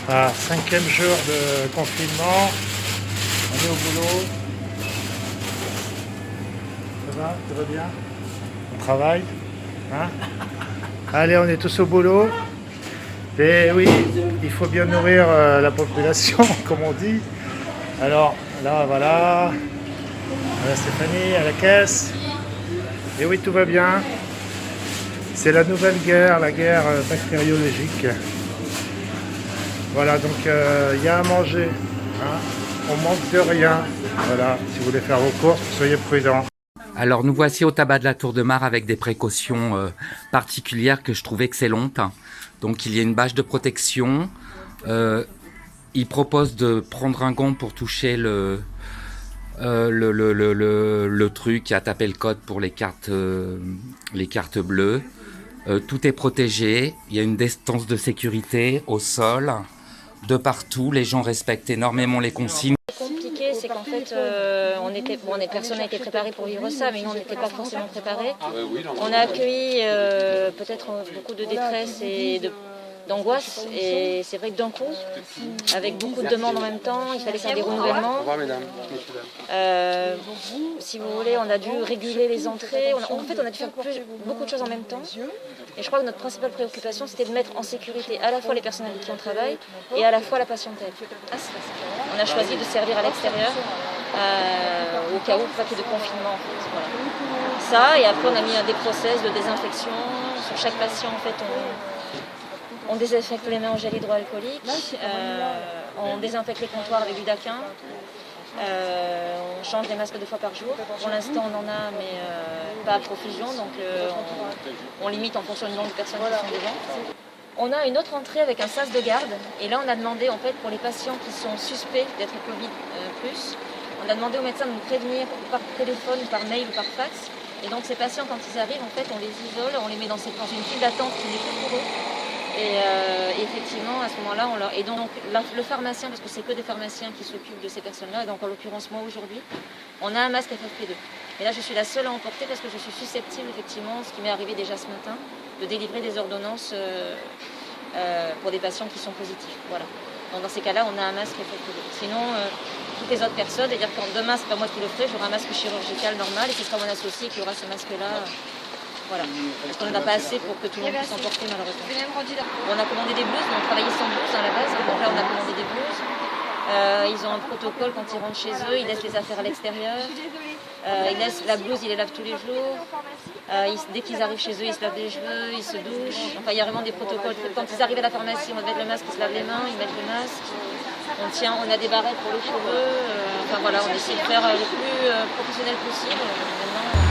Ah, cinquième jour de confinement. On est au boulot. Ça va? Tout va bien? On travaille? Hein? Allez, on est tous au boulot. Et oui, il faut bien nourrir la population, comme on dit. Alors, là, voilà. Voilà Stéphanie à la caisse. Et oui, tout va bien. C'est la nouvelle guerre, la guerre bactériologique. Voilà, donc il y a à manger. Hein. On manque de rien. Voilà, si vous voulez faire vos courses, soyez prudents. Alors nous voici au tabac de la Tour de Mar avec des précautions particulières que je trouve excellentes. Donc il y a une bâche de protection. Il propose de prendre un gant pour toucher le truc et à taper le code pour les cartes bleues. Tout est protégé. Il y a une distance de sécurité au sol, de partout. Les gens respectent énormément les consignes. Compliqué, c'est qu'en fait, personne n'a été préparé pour vivre ça, mais nous, on n'était pas forcément préparés. On a accueilli peut-être beaucoup de détresse et d'angoisse, et c'est vrai que d'un coup, avec beaucoup de demandes en même temps, il fallait faire des renouvellements. Au revoir, mesdames. Si vous voulez, on a dû réguler les entrées. En fait, on a dû faire beaucoup de choses en même temps. Et je crois que notre principale préoccupation, c'était de mettre en sécurité à la fois les personnes avec qui on travaille et à la fois la patientèle. On a choisi de servir à l'extérieur, au cas où, pas qu'il y ait de confinement. En fait. Voilà. Ça, et après, on a mis des process de désinfection. Sur chaque patient, en fait, on désinfecte les mains au gel hydroalcoolique, on désinfecte les comptoirs avec du daquin, on change les masques 2 fois par jour. Pour l'instant, on en a, mais pas à profusion, donc on limite en fonction du nombre de personnes qui sont devant. On a une autre entrée avec un sas de garde, et là, on a demandé, en fait, pour les patients qui sont suspects d'être Covid+, on a demandé aux médecins de nous prévenir par téléphone, par mail ou par fax. Et donc, ces patients, quand ils arrivent, en fait, on les isole, on les met dans une file d'attente qui n'est plus pour eux. Et effectivement, à ce moment-là, et donc le pharmacien, parce que c'est que des pharmaciens qui s'occupent de ces personnes-là, et donc en l'occurrence moi aujourd'hui, on a un masque FFP2. Et là, je suis la seule à emporter parce que je suis susceptible, effectivement, ce qui m'est arrivé déjà ce matin, de délivrer des ordonnances pour des patients qui sont positifs. Voilà. Donc dans ces cas-là, on a un masque FFP2. Sinon, toutes les autres personnes, c'est-à-dire que demain, c'est pas moi qui le ferai, j'aurai un masque chirurgical normal, et ce sera mon associé qui aura ce masque-là. Voilà, parce qu'on n'en a pas assez pour que tout le monde puisse en porter malheureusement. On a commandé des blouses, mais on travaillait sans blouse à la base, donc là on a commandé des blouses. Ils ont un protocole quand ils rentrent chez eux, ils laissent les affaires à l'extérieur. Ils laissent la blouse, ils les lavent tous les jours. Dès qu'ils arrivent chez eux, ils se lavent les cheveux, ils se douchent. Enfin, il y a vraiment des protocoles. Quand ils arrivent à la pharmacie, on va mettre le masque, ils se lavent les mains, ils mettent le masque. On a des barrettes pour les cheveux. Enfin voilà, on essaie de faire le plus professionnel possible. Maintenant,